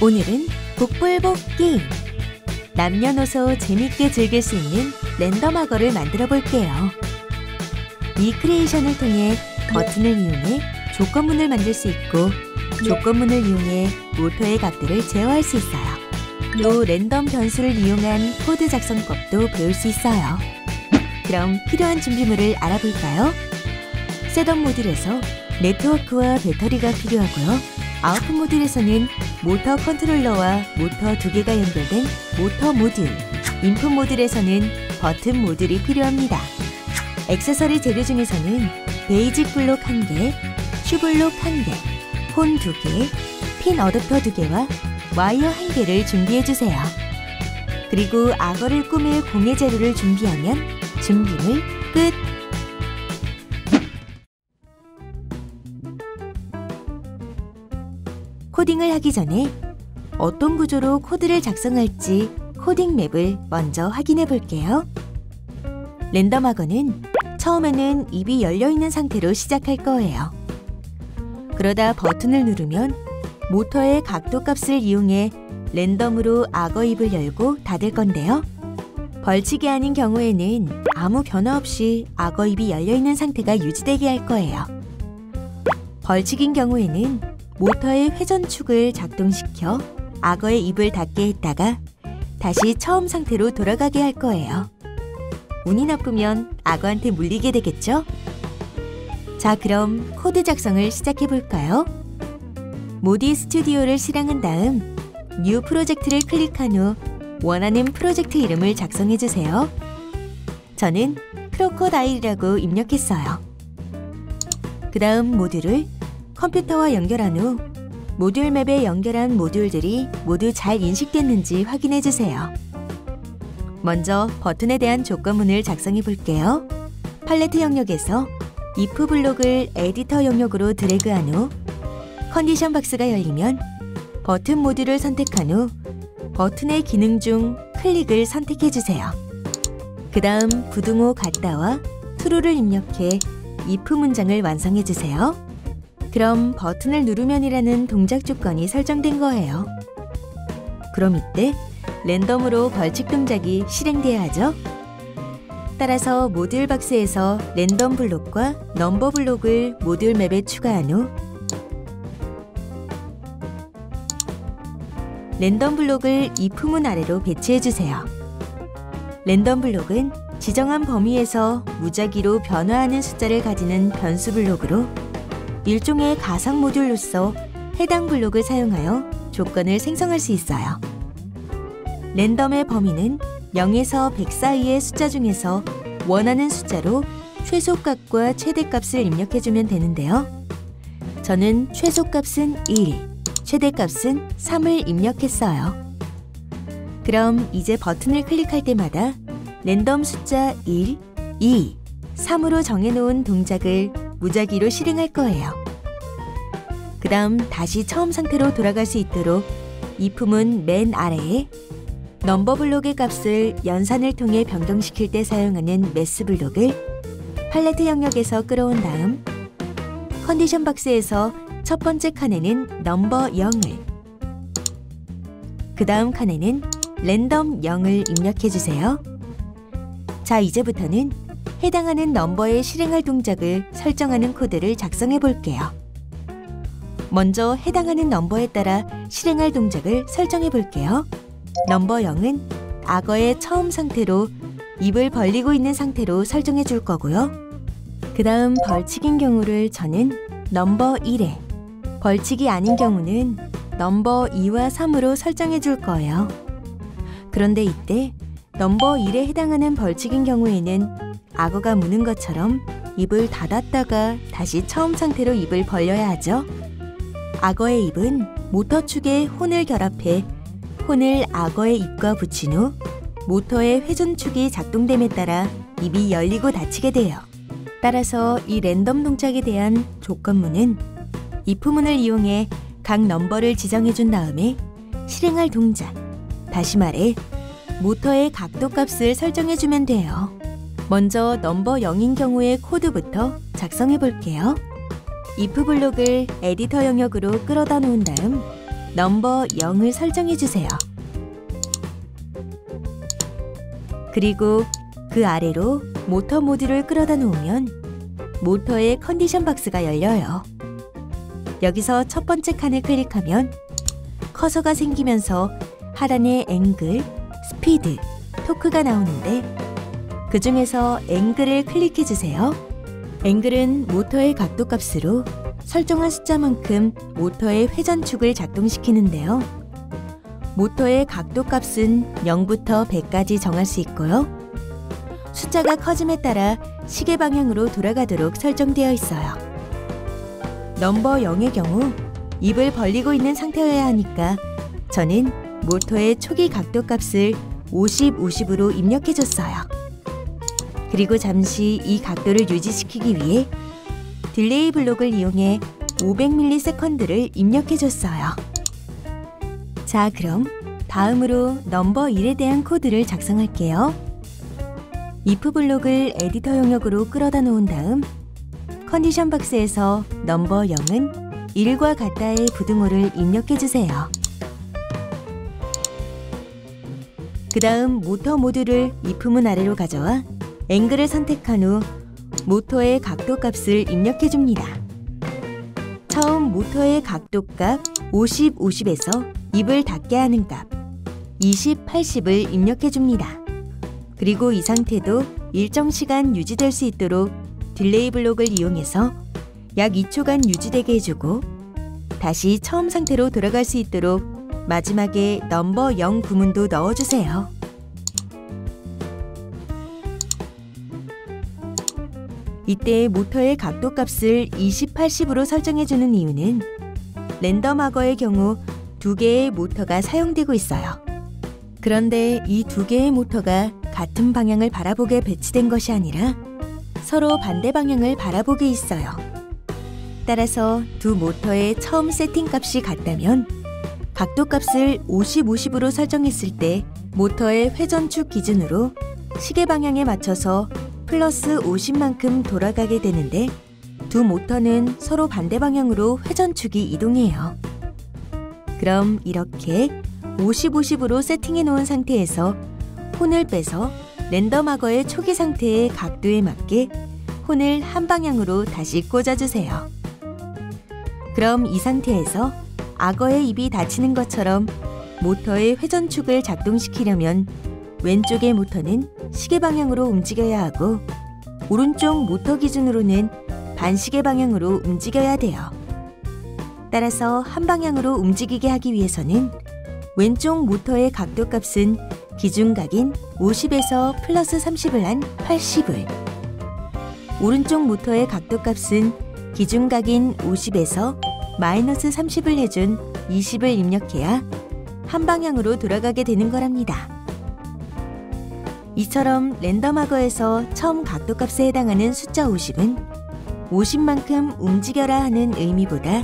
오늘은 복불복 게임! 남녀노소 재밌게 즐길 수 있는 랜덤 악어를 만들어 볼게요. 이 크리에이션을 통해 버튼을 이용해 조건문을 만들 수 있고 조건문을 이용해 모터의 각도를 제어할 수 있어요. 또 랜덤 변수를 이용한 코드 작성법도 배울 수 있어요. 그럼 필요한 준비물을 알아볼까요? 셋업 모듈에서 네트워크와 배터리가 필요하고요. 아웃풋 모듈에서는 모터 컨트롤러와 모터 2개가 연결된 모터 모듈, 인풋 모듈에서는 버튼 모듈이 필요합니다. 액세서리 재료 중에서는 베이직 블록 1개, 슈블록 1개, 폰 2개, 핀 어댑터 2개와 와이어 1개를 준비해주세요. 그리고 악어를 꾸밀 공예 재료를 준비하면 준비물 끝! 코딩을 하기 전에 어떤 구조로 코드를 작성할지 코딩 맵을 먼저 확인해 볼게요. 랜덤 악어는 처음에는 입이 열려있는 상태로 시작할 거예요. 그러다 버튼을 누르면 모터의 각도 값을 이용해 랜덤으로 악어 입을 열고 닫을 건데요. 벌칙이 아닌 경우에는 아무 변화 없이 악어 입이 열려있는 상태가 유지되게 할 거예요. 벌칙인 경우에는 모터의 회전축을 작동시켜 악어의 입을 닫게 했다가 다시 처음 상태로 돌아가게 할 거예요. 운이 나쁘면 악어한테 물리게 되겠죠? 자, 그럼 코드 작성을 시작해 볼까요? 모디 스튜디오를 실행한 다음 뉴 프로젝트를 클릭한 후 원하는 프로젝트 이름을 작성해 주세요. 저는 크로코다일이라고 입력했어요. 그 다음 모듈을 컴퓨터와 연결한 후 모듈 맵에 연결한 모듈들이 모두 잘 인식됐는지 확인해 주세요. 먼저 버튼에 대한 조건문을 작성해 볼게요. 팔레트 영역에서 if 블록을 에디터 영역으로 드래그한 후 컨디션 박스가 열리면 버튼 모듈을 선택한 후 버튼의 기능 중 클릭을 선택해 주세요. 그 다음 부등호 갖다와 true를 입력해 if 문장을 완성해 주세요. 그럼 버튼을 누르면이라는 동작 조건이 설정된 거예요. 그럼 이때 랜덤으로 벌칙 동작이 실행돼야 하죠. 따라서 모듈 박스에서 랜덤 블록과 넘버 블록을 모듈 맵에 추가한 후 랜덤 블록을 if 문 아래로 배치해주세요. 랜덤 블록은 지정한 범위에서 무작위로 변화하는 숫자를 가지는 변수 블록으로 일종의 가상 모듈로서 해당 블록을 사용하여 조건을 생성할 수 있어요. 랜덤의 범위는 0에서 100 사이의 숫자 중에서 원하는 숫자로 최소값과 최대값을 입력해주면 되는데요. 저는 최소값은 1, 최대값은 3을 입력했어요. 그럼 이제 버튼을 클릭할 때마다 랜덤 숫자 1, 2, 3으로 정해놓은 동작을 무작위로 실행할 거예요. 그 다음 다시 처음 상태로 돌아갈 수 있도록 if 문 맨 아래에 넘버 블록의 값을 연산을 통해 변경시킬 때 사용하는 매스 블록을 팔레트 영역에서 끌어온 다음 컨디션 박스에서 첫 번째 칸에는 넘버 0을 그 다음 칸에는 랜덤 0을 입력해주세요. 자, 이제부터는 해당하는 넘버에 실행할 동작을 설정하는 코드를 작성해 볼게요. 먼저 해당하는 넘버에 따라 실행할 동작을 설정해 볼게요. 넘버 0은 악어의 처음 상태로 입을 벌리고 있는 상태로 설정해 줄 거고요. 그 다음 벌칙인 경우를 저는 넘버 1에, 벌칙이 아닌 경우는 넘버 2와 3으로 설정해 줄 거예요. 그런데 이때 넘버 1에 해당하는 벌칙인 경우에는 악어가 무는 것처럼 입을 닫았다가 다시 처음 상태로 입을 벌려야 하죠. 악어의 입은 모터 축에 혼을 결합해 혼을 악어의 입과 붙인 후 모터의 회전축이 작동됨에 따라 입이 열리고 닫히게 돼요. 따라서 이 랜덤 동작에 대한 조건문은 if 문을 이용해 각 넘버를 지정해 준 다음에 실행할 동작 다시 말해 모터의 각도 값을 설정해주면 돼요. 먼저 넘버 0인 경우의 코드부터 작성해 볼게요. if 블록을 에디터 영역으로 끌어다 놓은 다음 넘버 0을 설정해 주세요. 그리고 그 아래로 모터 모듈을 끌어다 놓으면 모터의 컨디션 박스가 열려요. 여기서 첫 번째 칸을 클릭하면 커서가 생기면서 하단에 앵글, 스피드, 토크가 나오는데 그 중에서 앵글을 클릭해 주세요. 앵글은 모터의 각도 값으로 설정한 숫자만큼 모터의 회전축을 작동시키는데요. 모터의 각도 값은 0부터 100까지 정할 수 있고요. 숫자가 커짐에 따라 시계 방향으로 돌아가도록 설정되어 있어요. 넘버 0의 경우 입을 벌리고 있는 상태여야 하니까 저는 모터의 초기 각도 값을 50, 50으로 입력해줬어요. 그리고 잠시 이 각도를 유지시키기 위해 딜레이 블록을 이용해 500ms를 입력해줬어요. 자, 그럼 다음으로 넘버 1에 대한 코드를 작성할게요. if 블록을 에디터 영역으로 끌어다 놓은 다음 컨디션 박스에서 넘버 0은 1과 같다의 부등호를 입력해주세요. 그 다음 모터 모듈을 if문 아래로 가져와 앵글을 선택한 후 모터의 각도 값을 입력해줍니다. 처음 모터의 각도 값 50, 50에서 입을 닫게 하는 값 20, 80을 입력해줍니다. 그리고 이 상태도 일정 시간 유지될 수 있도록 딜레이 블록을 이용해서 약 2초간 유지되게 해주고 다시 처음 상태로 돌아갈 수 있도록 마지막에 넘버 0 구문도 넣어주세요. 이때 모터의 각도 값을 20, 80으로 설정해주는 이유는 랜덤 악어의 경우 2개의 모터가 사용되고 있어요. 그런데 이 2개의 모터가 같은 방향을 바라보게 배치된 것이 아니라 서로 반대 방향을 바라보게 있어요. 따라서 두 모터의 처음 세팅 값이 같다면 각도 값을 50, 50으로 설정했을 때 모터의 회전축 기준으로 시계 방향에 맞춰서 플러스 50만큼 돌아가게 되는데 두 모터는 서로 반대 방향으로 회전축이 이동해요. 그럼 이렇게 50, 50으로 세팅해 놓은 상태에서 혼을 빼서 랜덤 악어의 초기 상태의 각도에 맞게 혼을 한 방향으로 다시 꽂아주세요. 그럼 이 상태에서 악어의 입이 닫히는 것처럼 모터의 회전축을 작동시키려면 왼쪽의 모터는 시계 방향으로 움직여야 하고 오른쪽 모터 기준으로는 반시계 방향으로 움직여야 돼요. 따라서 한 방향으로 움직이게 하기 위해서는 왼쪽 모터의 각도 값은 기준각인 50에서 플러스 30을 한 80을, 오른쪽 모터의 각도 값은 기준각인 50에서 마이너스 30을 해준 20을 입력해야 한 방향으로 돌아가게 되는 거랍니다. 이처럼 랜덤 악어에서 처음 각도 값에 해당하는 숫자 50은 50만큼 움직여라 하는 의미보다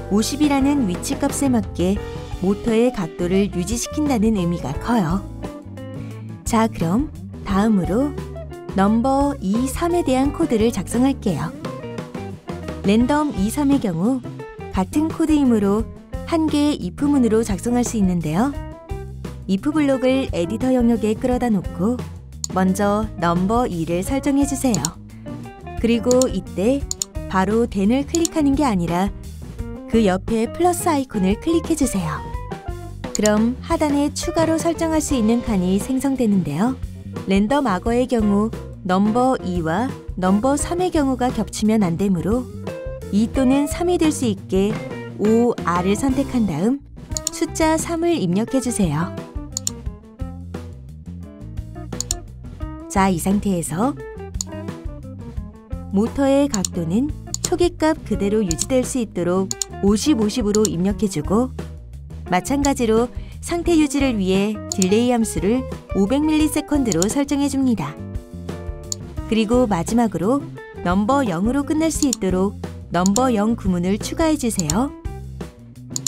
50이라는 위치 값에 맞게 모터의 각도를 유지시킨다는 의미가 커요. 자, 그럼 다음으로 넘버 2, 3에 대한 코드를 작성할게요. 랜덤 2, 3의 경우 같은 코드이므로 한 개의 if문으로 작성할 수 있는데요. if 블록을 에디터 영역에 끌어다 놓고 먼저 넘버 2를 설정해 주세요. 그리고 이때 바로 then을 클릭하는 게 아니라 그 옆에 플러스 아이콘을 클릭해 주세요. 그럼 하단에 추가로 설정할 수 있는 칸이 생성되는데요. 랜덤 악어의 경우 넘버 2와 넘버 3의 경우가 겹치면 안 되므로 2 또는 3이 될 수 있게 OR을 선택한 다음 숫자 3을 입력해 주세요. 자, 이 상태에서 모터의 각도는 초기값 그대로 유지될 수 있도록 50, 50으로 입력해주고 마찬가지로 상태 유지를 위해 딜레이 함수를 500ms로 설정해줍니다. 그리고 마지막으로 넘버 0으로 끝날 수 있도록 넘버 0 구문을 추가해주세요.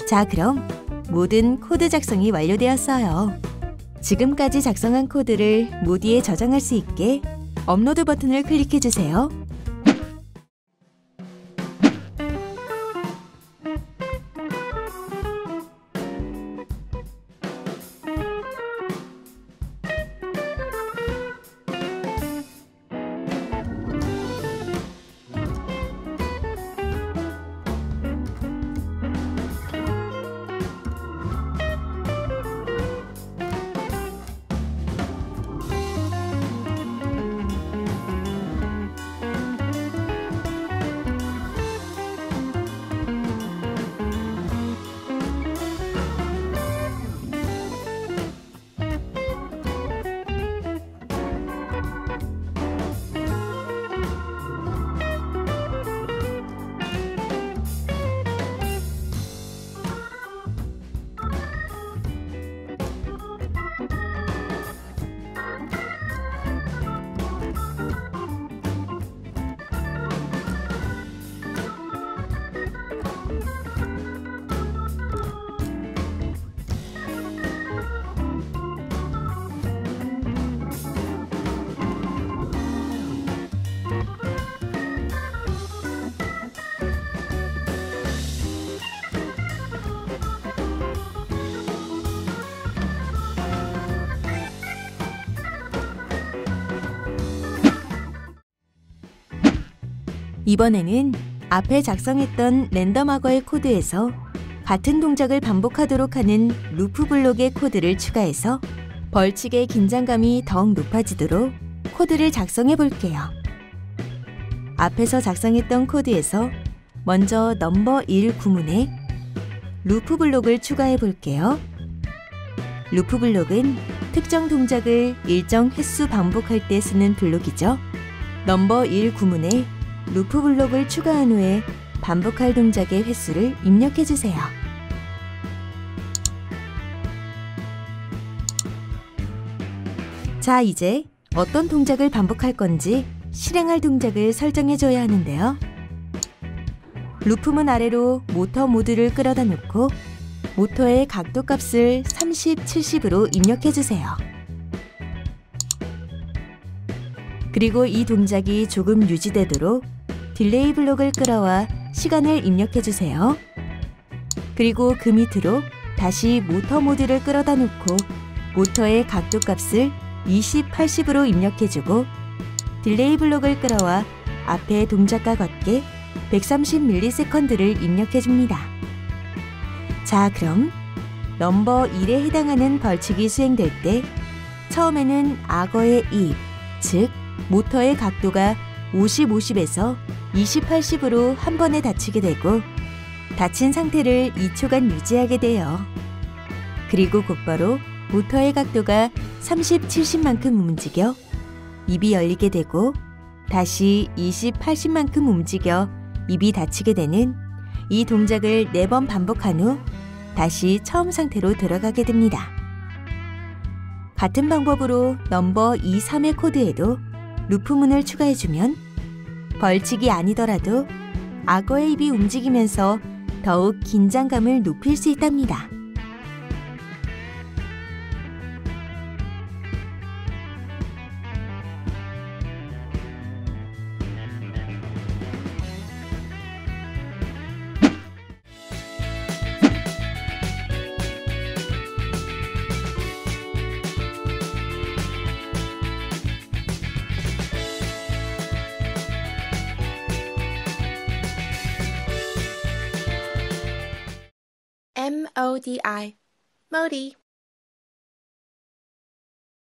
자, 그럼 모든 코드 작성이 완료되었어요. 지금까지 작성한 코드를 모디에 저장할 수 있게 업로드 버튼을 클릭해주세요. 이번에는 앞에 작성했던 랜덤 악어의 코드에서 같은 동작을 반복하도록 하는 루프 블록의 코드를 추가해서 벌칙의 긴장감이 더욱 높아지도록 코드를 작성해 볼게요. 앞에서 작성했던 코드에서 먼저 넘버 1 구문에 루프 블록을 추가해 볼게요. 루프 블록은 특정 동작을 일정 횟수 반복할 때 쓰는 블록이죠. 넘버 1 구문에 루프 블록을 추가한 후에 반복할 동작의 횟수를 입력해 주세요. 자, 이제 어떤 동작을 반복할 건지 실행할 동작을 설정해 줘야 하는데요. 루프문 아래로 모터 모드를 끌어다 놓고 모터의 각도 값을 30, 70으로 입력해 주세요. 그리고 이 동작이 조금 유지되도록 딜레이 블록을 끌어와 시간을 입력해 주세요. 그리고 그 밑으로 다시 모터 모드를 끌어다 놓고 모터의 각도 값을 20, 80으로 입력해 주고 딜레이 블록을 끌어와 앞에 동작과 같게 130ms를 입력해 줍니다. 자, 그럼 넘버 1에 해당하는 벌칙이 수행될 때 처음에는 악어의 입, 즉 모터의 각도가 50, 50에서 20, 80으로 한 번에 닫히게 되고 닫힌 상태를 2초간 유지하게 돼요. 그리고 곧바로 모터의 각도가 30, 70만큼 움직여 입이 열리게 되고 다시 20, 80만큼 움직여 입이 닫히게 되는 이 동작을 4번 반복한 후 다시 처음 상태로 들어가게 됩니다. 같은 방법으로 넘버 2, 3의 코드에도 루프문을 추가해주면 벌칙이 아니더라도 악어의 입이 움직이면서 더욱 긴장감을 높일 수 있답니다. MODI, Modi.